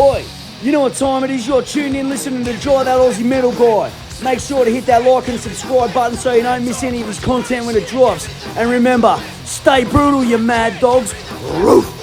Oi, you know what time it is? You're tuned in listening to Dry That Aussie Metal Guy. Make sure to hit that like and subscribe button so you don't miss any of his content when it drops. And remember, stay brutal, you mad dogs. Roof!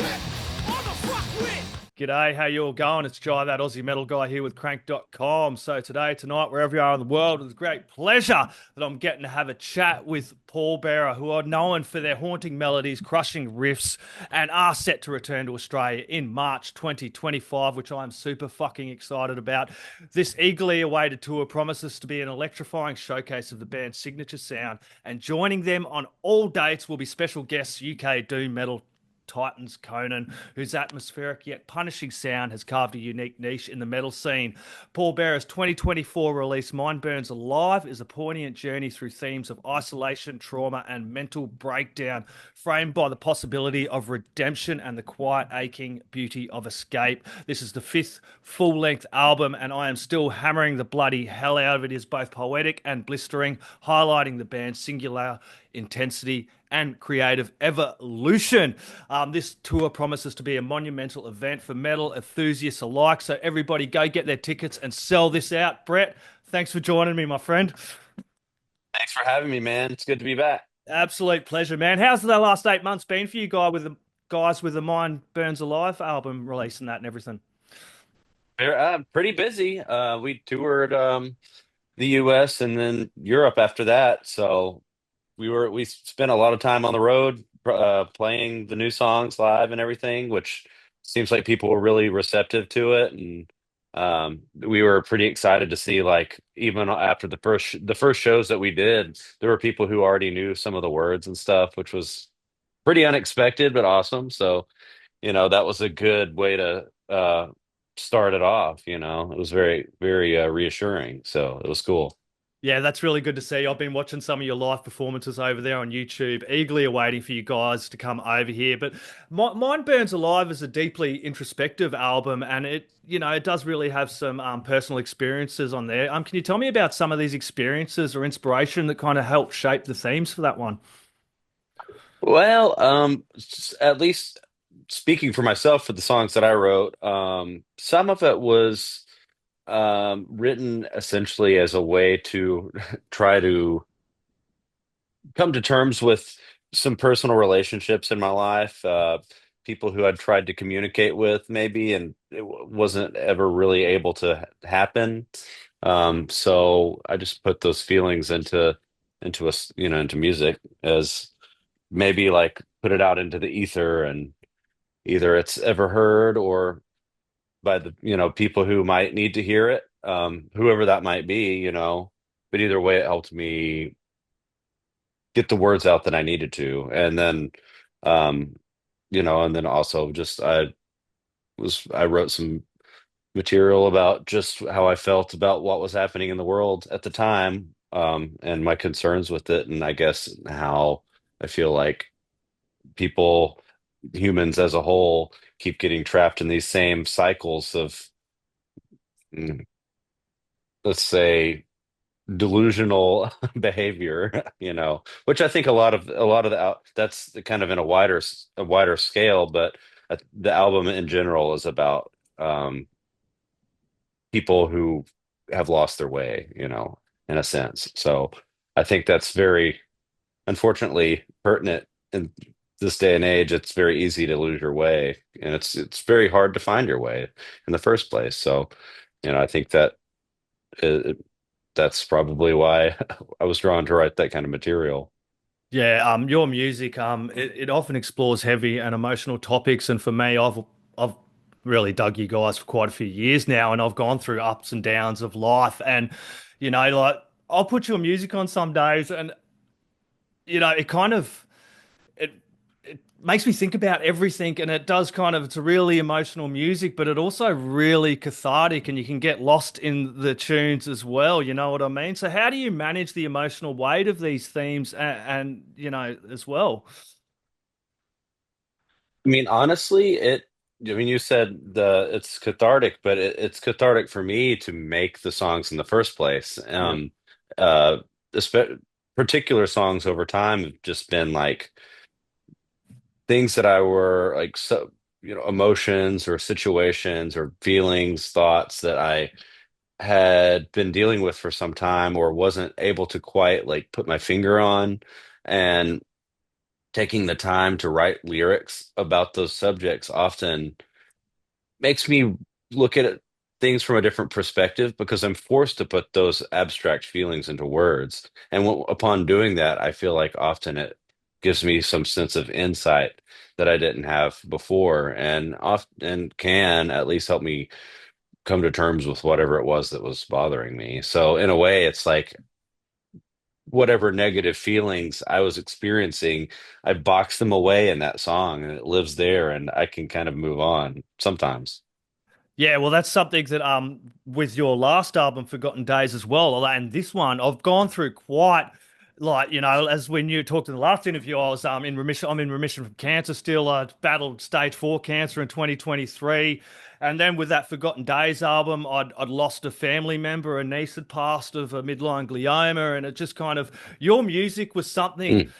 G'day, how you all going? It's Jai, that Aussie metal guy here with crank.com. So tonight, wherever you are in the world, it's a great pleasure that I'm getting to have a chat with Pallbearer, who are known for their haunting melodies, crushing riffs, and are set to return to Australia in March 2025, which I'm super fucking excited about. This eagerly awaited tour promises to be an electrifying showcase of the band's signature sound, and joining them on all dates will be special guests UK doom metal Titans CONAN, whose atmospheric yet punishing sound has carved a unique niche in the metal scene. Pallbearer's 2024 release, Mind Burns Alive, is a poignant journey through themes of isolation, trauma, and mental breakdown, framed by the possibility of redemption and the quiet, aching beauty of escape. This is the fifth full length album, and I am still hammering the bloody hell out of it. It is both poetic and blistering, highlighting the band's singular intensity and creative evolution. This tour promises to be a monumental event for metal enthusiasts alike. So everybody go get their tickets and sell this out. Brett, thanks for joining me, my friend. Thanks for having me, man. It's good to be back. Absolute pleasure, man. How's the last 8 months been for you guys with the Mind Burns Alive album releasing that and everything? We're pretty busy. We toured the US and then Europe after that. So we spent a lot of time on the road playing the new songs live and everything, which seems like people were really receptive to it. And we were pretty excited to see, like, even after the first shows that we did, there were people who already knew some of the words and stuff, which was pretty unexpected but awesome. So that was a good way to start it off. It was very, very reassuring. So it was cool. Yeah, that's really good to see. I've been watching some of your live performances over there on YouTube, eagerly awaiting for you guys to come over here. But Mind Burns Alive is a deeply introspective album, and it does really have some personal experiences on there. Can you tell me about some of these experiences or inspiration that kind of helped shape the themes for that one? Well, at least speaking for myself, for the songs that I wrote, some of it was written essentially as a way to try to come to terms with some personal relationships in my life, people who I'd tried to communicate with, maybe, and wasn't ever really able to happen. So I just put those feelings into music, as maybe like put it out into the ether, and either it's ever heard or by the people who might need to hear it, whoever that might be. But either way, it helped me get the words out that I needed to. And then um and then also just I wrote some material about just how I felt about what was happening in the world at the time, and my concerns with it, and I guess how I feel like people, humans as a whole, keep getting trapped in these same cycles of, mm, let's say, delusional behavior, which I think a lot of that's kind of in a wider scale, but the album in general is about people who have lost their way, in a sense. So I think that's very, unfortunately, pertinent in this day and age. It's very easy to lose your way, and it's very hard to find your way in the first place. So, I think that it, that's probably why I was drawn to write that kind of material. Yeah, your music, it often explores heavy and emotional topics, and for me, I've really dug you guys for quite a few years now, and I've gone through ups and downs of life, and like I'll put your music on some days, and it kind of it makes me think about everything, and it does kind of, it's a really emotional music, but it also really cathartic, and you can get lost in the tunes as well. You know what I mean? So how do you manage the emotional weight of these themes and as well? I mean, honestly, I mean, you said it's cathartic, but it's cathartic for me to make the songs in the first place. Yeah. Uh, Particular songs over time have just been like things that I were like, so emotions or situations or feelings, thoughts that I had been dealing with for some time or wasn't able to quite like put my finger on. And taking the time to write lyrics about those subjects often makes me look at things from a different perspective because I'm forced to put those abstract feelings into words. And upon doing that, I feel like often it gives me some sense of insight that I didn't have before, and often can at least help me come to terms with whatever it was that was bothering me. So in a way, it's like whatever negative feelings I was experiencing, I box them away in that song and it lives there and I can kind of move on sometimes. Yeah, well, that's something that with your last album, Forgotten Days as well, and this one, I've gone through quite like, as when you talked in the last interview, I was in remission. I'm in remission from cancer still. I battled stage 4 cancer in 2023. And then with that Forgotten Days album, I'd lost a family member, a niece had passed of a midline glioma, and it just kind of your music was something Mm.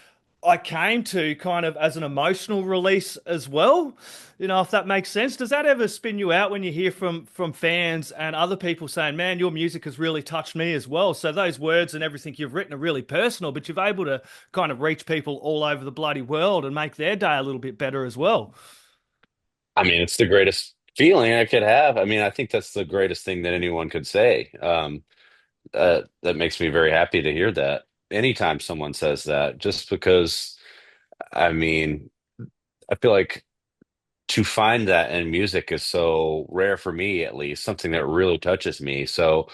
I came to kind of as an emotional release as well. If that makes sense. Does that ever spin you out when you hear from fans and other people saying, "Man, your music has really touched me as well." So those words and everything you've written are really personal, but you've able to kind of reach people all over the bloody world and make their day a little bit better as well. I mean, it's the greatest feeling I could have. I mean, I think that's the greatest thing that anyone could say. That makes me very happy to hear that. Anytime someone says that, just because, I mean, I feel like to find that in music is so rare for me, at least, something that really touches me. So,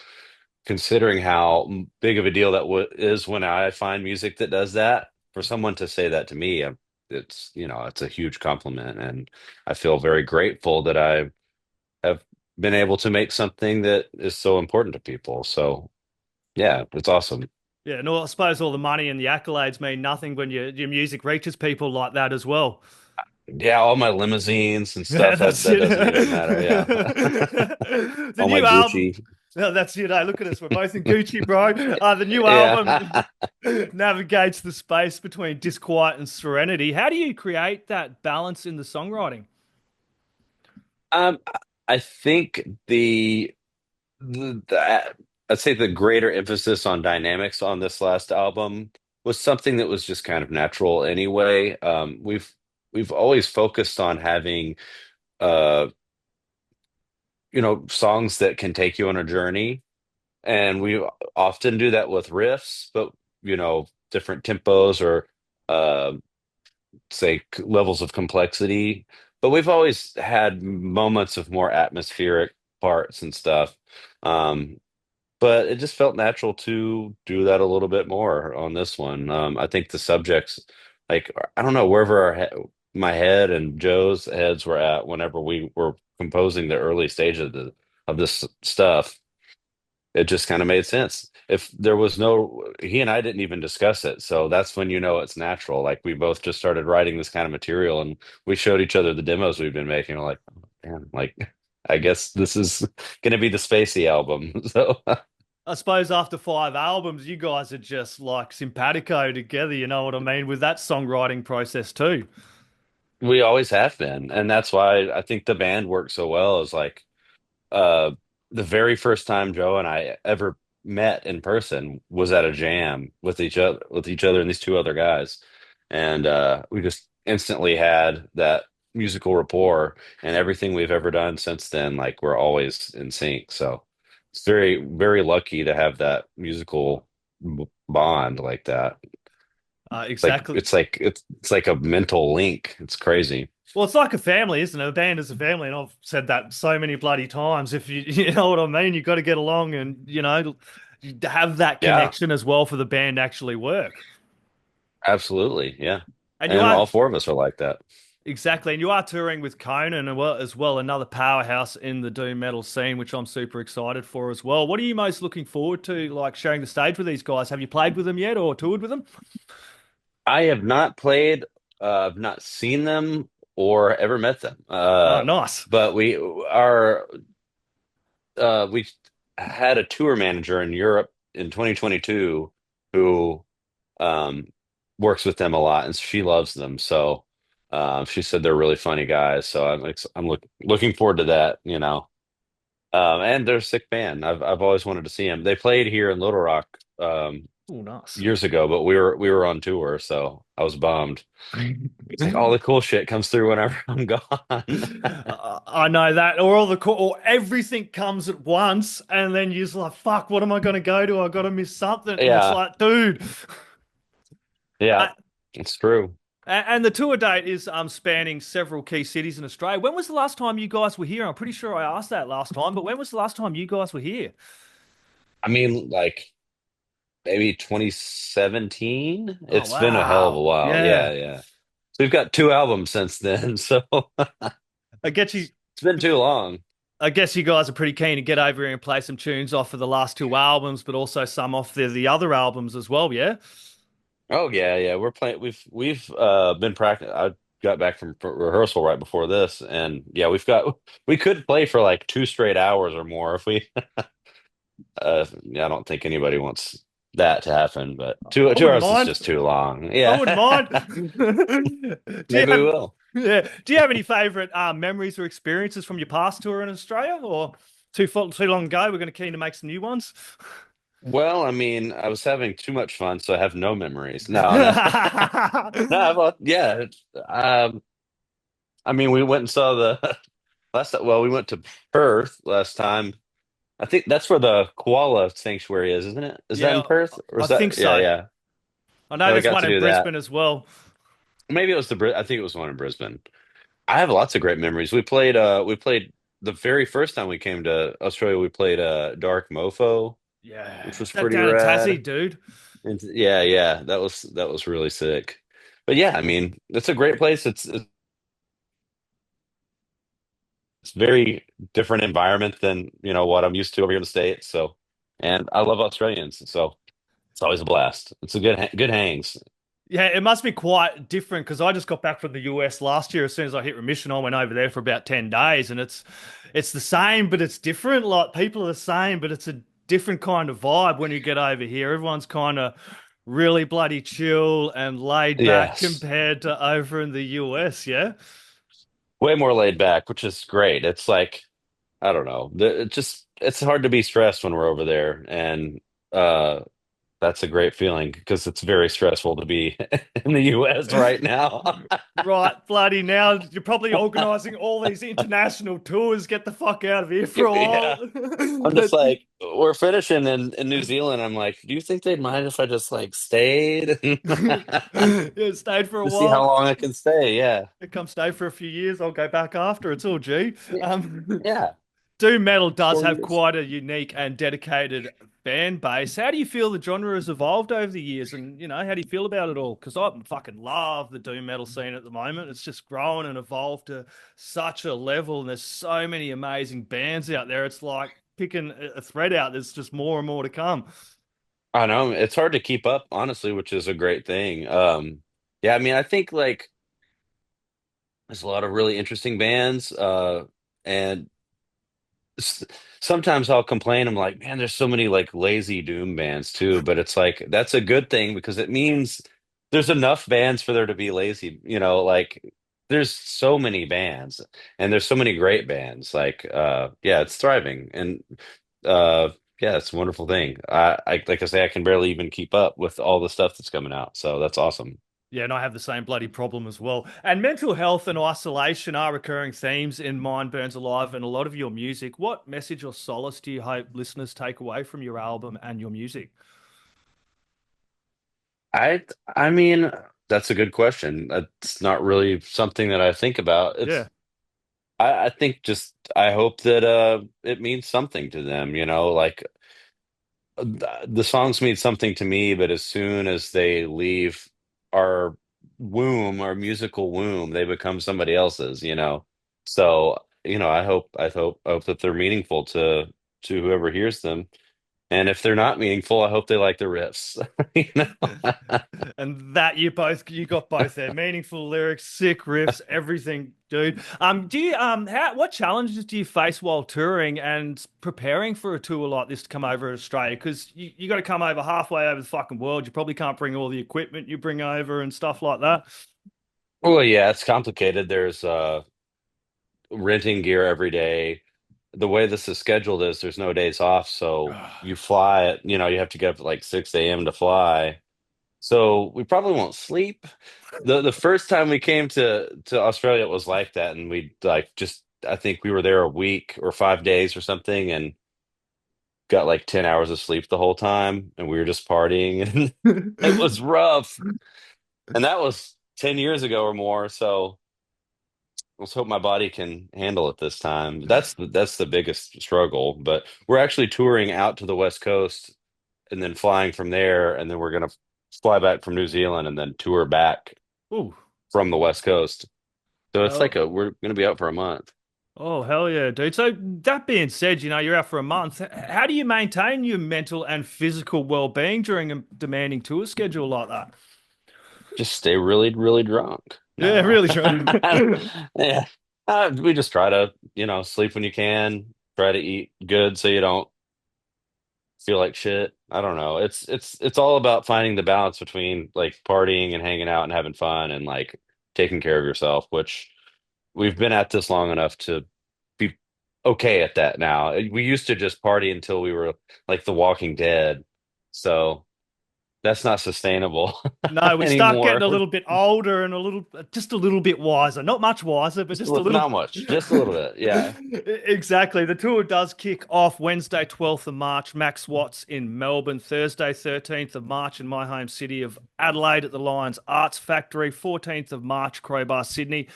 considering how big of a deal that is when I find music that does that, for someone to say that to me, it's a huge compliment, and I feel very grateful that I have been able to make something that is so important to people. So, yeah, it's awesome. Yeah, and I suppose all the money and the accolades mean nothing when your music reaches people like that as well. Yeah, all my limousines and Yeah, stuff, that's that it. doesn't even matter. Yeah. The All my new album. Gucci. No, that's it. Hey, look at us. We're both in Gucci, bro. The new album Yeah. navigates the space between disquiet and serenity. How do you create that balance in the songwriting? Um, I think the I'd say the greater emphasis on dynamics on this last album was something that was just kind of natural anyway. We've always focused on having uh songs that can take you on a journey, and we often do that with riffs, but different tempos or uh say levels of complexity. But we've always had moments of more atmospheric parts and stuff. Um, but it just felt natural to do that a little bit more on this one. I think the subjects, like, I don't know, wherever my head and Joe's heads were at whenever we were composing the early stage of this stuff, it just kind of made sense. If there was no, he and I didn't even discuss it. So that's when it's natural. Like we both just started writing this kind of material and we showed each other the demos we've been making. We're like, oh, damn, like, I guess this is going to be the Spacey album. So I suppose after 5 albums, you guys are just like simpatico together, you know what I mean, with that songwriting process too. we always have been. And that's why I think the band works so well is like, uh, the very first time Joe and I ever met in person was at a jam with each other and these two other guys, and we just instantly had that musical rapport. And everything we've ever done since then, like we're always in sync. So it's very very lucky to have that musical bond like that. It's like Exactly. it's like it's like a mental link. It's crazy. Well, it's like a family, isn't it? A band is a family, and I've said that so many bloody times. If you, you know what I mean, you got to get along, and you have that Yeah, connection as well for the band to actually work. absolutely. Yeah, And you and are all four of us are like that. exactly, and you are touring with Conan as well, another powerhouse in the doom metal scene, which I'm super excited for as well. What are you most looking forward to, like sharing the stage with these guys? Have you played with them yet or toured with them? I have not played, I've not seen them or ever met them. Oh, nice. But we had a tour manager in Europe in 2022 who um works with them a lot, and she loves them. So She said they're really funny guys, so looking forward to that. And they're a sick band. I've always wanted to see them. They played here in Little Rock Oh, nice. years ago, but we were on tour, so I was bummed. It's like all the cool shit comes through whenever I'm gone. I know that, or or everything comes at once, and then you're just like, "Fuck, what am I going to go to? I got to miss something." And it's Yeah, like, dude. yeah, Uh, it's true. and the tour date is spanning several key cities in Australia. When was the last time you guys were here? I'm pretty sure I asked that last time, but when was the last time you guys were here? I mean, like maybe 2017. Oh It's been a hell of a wow, while. Yeah, yeah. yeah. So we've got two albums since then, so I get you. it's been too long. I guess you guys are pretty keen to get over here and play some tunes off of the last two albums, but also some off the other albums as well. Yeah. Oh yeah, yeah. We're playing. We've been practicing. I got back from rehearsal right before this, and yeah, we could play for like 2 straight hours or more if we. Yeah, I don't think anybody wants that to happen, but two I two wouldn't hours is mind. just too long. I wouldn't Yeah, mind. Do you maybe we have will. yeah? Do you have any favorite memories or experiences from your past tour in Australia, or too long ago? We're going to keen to make some new ones. Well, I mean, I was having too much fun, so I have no memories. No, no, no. Well, yeah. Um, I mean, we went and saw the last. Well, we went to Perth last time. I think that's where the koala sanctuary is, isn't it? Is that in Yeah, Perth, or I is think that? Yeah, so. yeah. I know Yeah, we there's got one to in do that. Brisbane as well. Maybe it was I think it was one in Brisbane. I have lots of great memories. We played the very first time we came to Australia. We played Dark Mofo, which Yeah, was that pretty down in Tassie, rad. dude. And yeah, yeah, that was really sick. But yeah, I mean, it's a great place. It's very different environment than what I'm used to over here in the States. So, and I love Australians, so it's always a blast. It's a good hangs. Yeah, it must be quite different because I just got back from the US last year. As soon as I hit remission, I went over there for about 10 days, and it's the same, but it's different. Like people are the same, but it's a different kind of vibe when you get over here. Everyone's kind of really bloody chill and laid back Yes, compared to over in the US, yeah? way more laid back, which is great. It's like I don't know. It's hard to be stressed when we're over there, and uh, that's a great feeling because it's very stressful to be in the U.S. right now. Right, bloody now you're probably organizing all these international tours. Get the fuck out of here for a while. Yeah, I'm just like we're finishing in New Zealand. I'm like, do you think they'd mind if I just like stayed Yeah, stayed for a to see how while. long I can stay? Yeah, Come stay for a few years. I'll go back after. It's all G. yeah, yeah. Doom metal does four have years. quite a unique and dedicated fan base. How do you feel the genre has evolved over the years? And, how do you feel about it all? Because I fucking love the doom metal scene at the moment. It's just grown and evolved to such a level. And there's so many amazing bands out there. It's like picking a thread out. There's just more and more to come. I know it's hard to keep up, honestly, which is a great thing. Yeah, I mean, I think like there's a lot of really interesting bands, and s- sometimes I'll complain. I'm like, man, there's so many like lazy doom bands too. But it's like that's a good thing because it means there's enough bands for there to be lazy. Like there's so many bands and there's so many great bands. Like, yeah, it's thriving and uh, yeah, it's a wonderful thing. I like I say, I can barely even keep up with all the stuff that's coming out. So that's awesome. Yeah, and I have the same bloody problem as well. And mental health and isolation are recurring themes in Mind Burns Alive and a lot of your music. What message or solace do you hope listeners take away from your album and your music? I mean, that's a good question. That's not really something that I think about. Yeah. I think just I hope that it means something to them, like the songs mean something to me, but as soon as they leave our our musical womb, they become somebody else's. So, I hope that they're meaningful to whoever hears them. And if they're not meaningful, I hope they like the riffs. You know? And that you got both there. Meaningful lyrics, sick riffs, everything, dude. Do you what challenges do you face while touring and preparing for a tour like this to come over to Australia? Because you got to come over halfway over the fucking world. You probably can't bring all the equipment you bring over and stuff like that. Well, yeah, it's complicated. There's renting gear every day. The way this is scheduled is there's no days off, so you fly at, you have to get up at like 6 a.m. to fly. So we probably won't sleep. The first time we came to Australia, it was like that, and we like just I think we were there a week or 5 days or something, and got like 10 hours of sleep the whole time, and we were just partying, and it was rough. And that was 10 years ago or more. So let's hope my body can handle it this time. That's the biggest struggle. But we're actually touring out to the West Coast and then flying from there, and then we're gonna fly back from New Zealand and then tour back Ooh. from the West Coast. So it's like Hell, we're gonna be out for a month. oh, hell yeah, dude. So that being said, you're out for a month. How do you maintain your mental and physical well-being during a demanding tour schedule like that? Just stay really, really drunk. Yeah, No. really true. Yeah. We just try to, sleep when you can, try to eat good so you don't feel like shit. I don't know. It's all about finding the balance between like partying and hanging out and having fun and like taking care of yourself, which we've been at this long enough to be okay at that now. We used to just party until we were like The Walking Dead. So that's not sustainable No, we start getting anymore. a little bit older and just a little bit wiser. Not much wiser, but Just just a little. not much, just a little bit. Yeah. Exactly. The tour does kick off Wednesday, 12th of March, Max Watts in Melbourne, Thursday, 13th of March in my home city of Adelaide at the Lions Arts Factory, 14th of March, Crowbar, Sydney,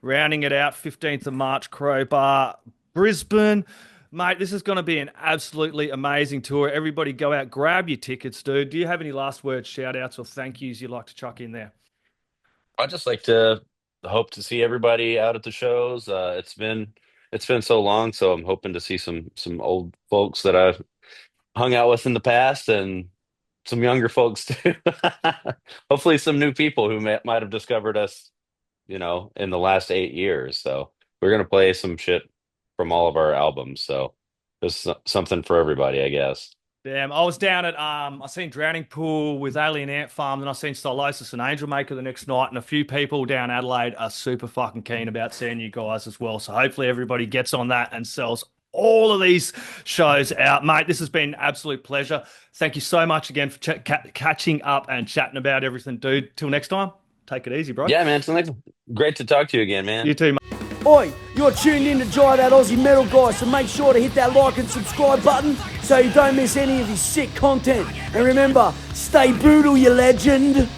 rounding it out, 15th of March, Crowbar, Brisbane. Mate, this is going to be an absolutely amazing tour. Everybody go out, grab your tickets, dude. Do you have any last words, shout outs, or thank yous you'd like to chuck in there? I just like to hope to see everybody out at the shows. It's been so long, so I'm hoping to see some old folks that I've hung out with in the past and some younger folks too. Hopefully some new people who might have discovered us, in the last 8 years. So we're gonna play some shit from all of our albums. So there's something for everybody, I guess. Damn, I was down at I seen Drowning Pool with Alien Ant Farm, then I seen Stylosis and Angel Maker the next night, and a few people down Adelaide are super fucking keen about seeing you guys as well. So hopefully everybody gets on that and sells all of these shows out, mate. This has been an absolute pleasure. Thank you so much again for catching up and chatting about everything, dude. Till next time, take it easy, bro. Yeah, man. Great to talk to you again, man. You too, mate. Oi, you're tuned in to Jai That Aussie Metal Guy, so make sure to hit that like and subscribe button so you don't miss any of his sick content. And remember, stay brutal, you legend.